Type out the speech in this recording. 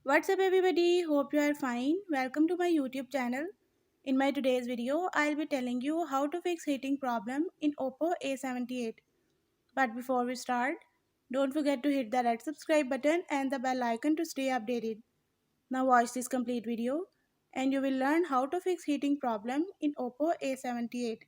What's up everybody? Hope you are fine. Welcome to my YouTube channel. In my today's video, I'll be telling you how to fix heating problem in OPPO A78. But before we start, don't forget to hit the red subscribe button and the bell icon to stay updated. Now watch this complete video and you will learn how to fix heating problem in OPPO A78.